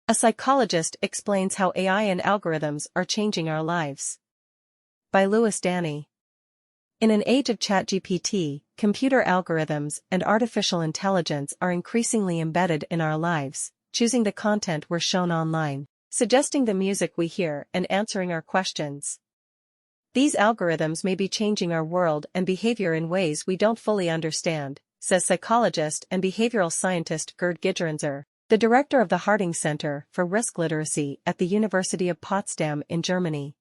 A psychologist explains how AI and algorithms are changing our lives. By Louis Danny. In an age of ChatGPT, computer algorithms and artificial intelligence are increasingly embedded in our lives, choosing the content we're shown online, suggesting the music we hear, and answering our questions. These algorithms may be changing our world and behavior in ways we don't fully understand, says psychologist and behavioral scientist Gerd Gigerenzer, the director of the Harding Center for Risk Literacy at the University of Potsdam in Germany.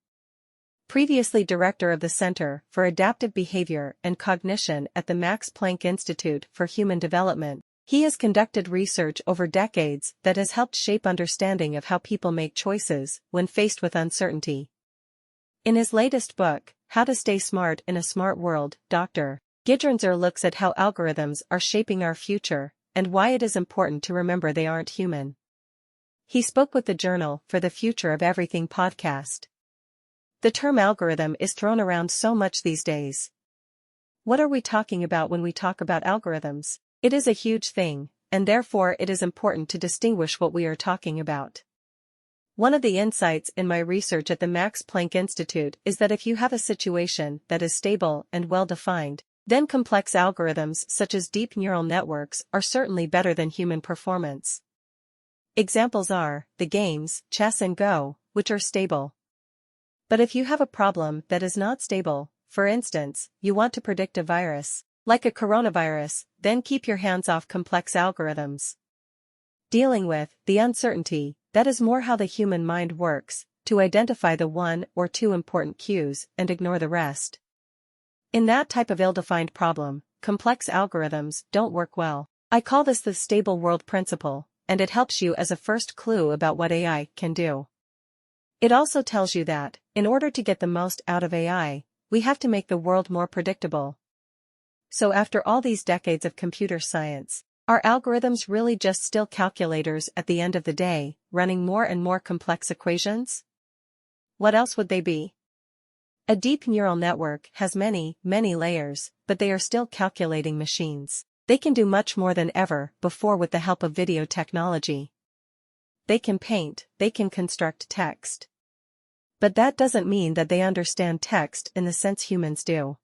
Previously director of the Center for Adaptive Behavior and Cognition at the Max Planck Institute for Human Development, he has conducted research over decades that has helped shape understanding of how people make choices when faced with uncertainty. In his latest book, How to Stay Smart in a Smart World, Dr. Gigerenzer looks at how algorithms are shaping our future and why it is important to remember they aren't human. He spoke with the Journal for the Future of Everything podcast. The term algorithm is thrown around so much these days. What are we talking about when we talk about algorithms? It is a huge thing, and therefore it is important to distinguish what we are talking about. One of the insights in my research at the Max Planck Institute is that if you have a situation that is stable and well-defined, then complex algorithms such as deep neural networks are certainly better than human performance. Examples are the games, chess and Go, which are stable. But if you have a problem that is not stable, for instance, you want to predict a virus, like a coronavirus, then keep your hands off complex algorithms. Dealing with the uncertainty, that is more how the human mind works, to identify the one or two important cues and ignore the rest. In that type of ill-defined problem, complex algorithms don't work well. I call this the stable world principle, and it helps you as a first clue about what AI can do. It also tells you that, in order to get the most out of AI, we have to make the world more predictable. So after all these decades of computer science, are algorithms really just still calculators at the end of the day, running more and more complex equations? What else would they be? A deep neural network has many, many layers, but they are still calculating machines. They can do much more than ever before with the help of video technology. They can paint, they can construct text. But that doesn't mean that they understand text in the sense humans do.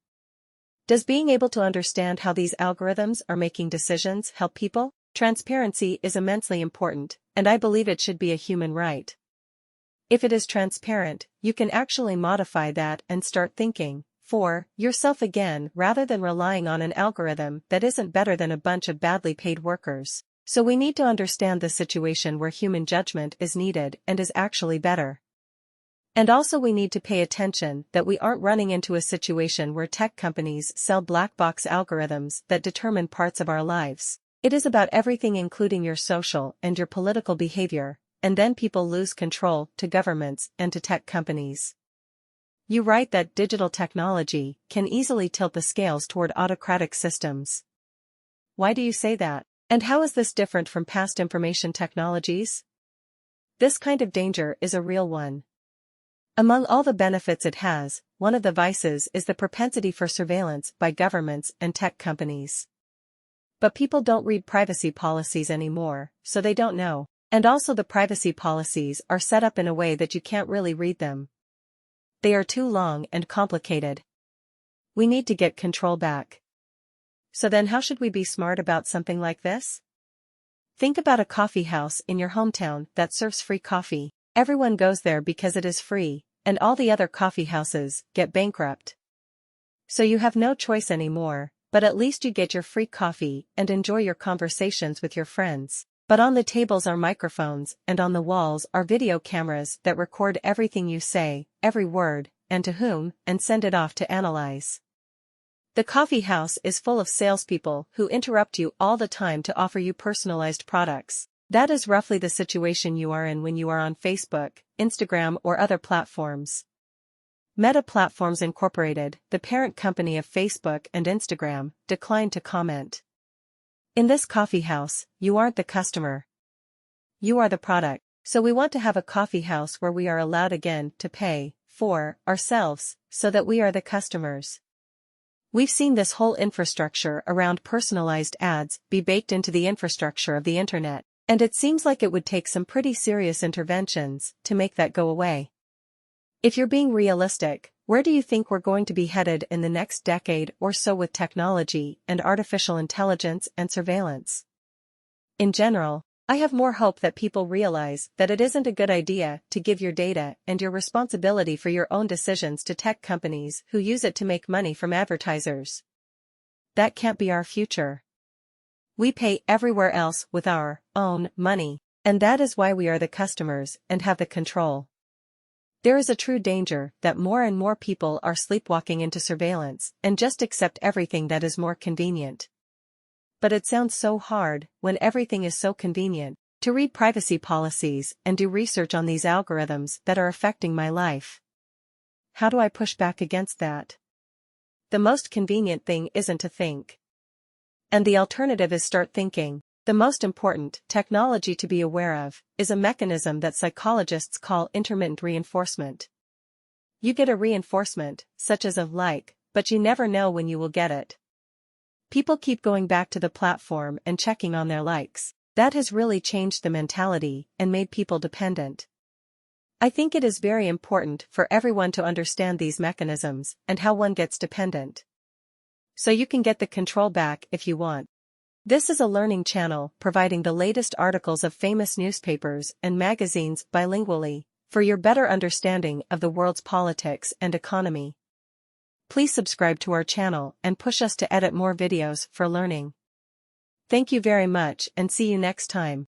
Does being able to understand how these algorithms are making decisions help people? Transparency is immensely important, and I believe it should be a human right. If it is transparent, you can actually modify that and start thinking for yourself again rather than relying on an algorithm that isn't better than a bunch of badly paid workers. So we need to understand the situation where human judgment is needed and is actually better. And also we need to pay attention that we aren't running into a situation where tech companies sell black box algorithms that determine parts of our lives. It is about everything including your social and your political behavior, and then people lose control to governments and to tech companies. You write that digital technology can easily tilt the scales toward autocratic systems. Why do you say that? And how is this different from past information technologies? This kind of danger is a real one. Among all the benefits it has, one of the vices is the propensity for surveillance by governments and tech companies. But people don't read privacy policies anymore, so they don't know. And also the privacy policies are set up in a way that you can't really read them. They are too long and complicated. We need to get control back. So then how should we be smart about something like this? Think about a coffee house in your hometown that serves free coffee. Everyone goes there because it is free, and all the other coffee houses get bankrupt. So you have no choice anymore, but at least you get your free coffee and enjoy your conversations with your friends. But on the tables are microphones and on the walls are video cameras that record everything you say, every word, and to whom, and send it off to analyze. The coffee house is full of salespeople who interrupt you all the time to offer you personalized products. That is roughly the situation you are in when you are on Facebook, Instagram or other platforms. Meta Platforms Incorporated, the parent company of Facebook and Instagram, declined to comment. In this coffee house, you aren't the customer. You are the product. So we want to have a coffee house where we are allowed again to pay for ourselves, so that we are the customers. We've seen this whole infrastructure around personalized ads be baked into the infrastructure of the internet. And it seems like it would take some pretty serious interventions to make that go away. If you're being realistic, where do you think we're going to be headed in the next decade or so with technology and artificial intelligence and surveillance? In general, I have more hope that people realize that it isn't a good idea to give your data and your responsibility for your own decisions to tech companies who use it to make money from advertisers. That can't be our future. We pay everywhere else with our own money, and that is why we are the customers and have the control. There is a true danger that more and more people are sleepwalking into surveillance and just accept everything that is more convenient. But it sounds so hard, when everything is so convenient, to read privacy policies and do research on these algorithms that are affecting my life. How do I push back against that? The most convenient thing isn't to think. And the alternative is start thinking. The most important technology to be aware of is a mechanism that psychologists call intermittent reinforcement. You get a reinforcement, such as a like, but you never know when you will get it. People keep going back to the platform and checking on their likes. That has really changed the mentality and made people dependent. I think it is very important for everyone to understand these mechanisms and how one gets dependent. So you can get the control back if you want. This is a learning channel providing the latest articles of famous newspapers and magazines bilingually, for your better understanding of the world's politics and economy. Please subscribe to our channel and push us to edit more videos for learning. Thank you very much and see you next time.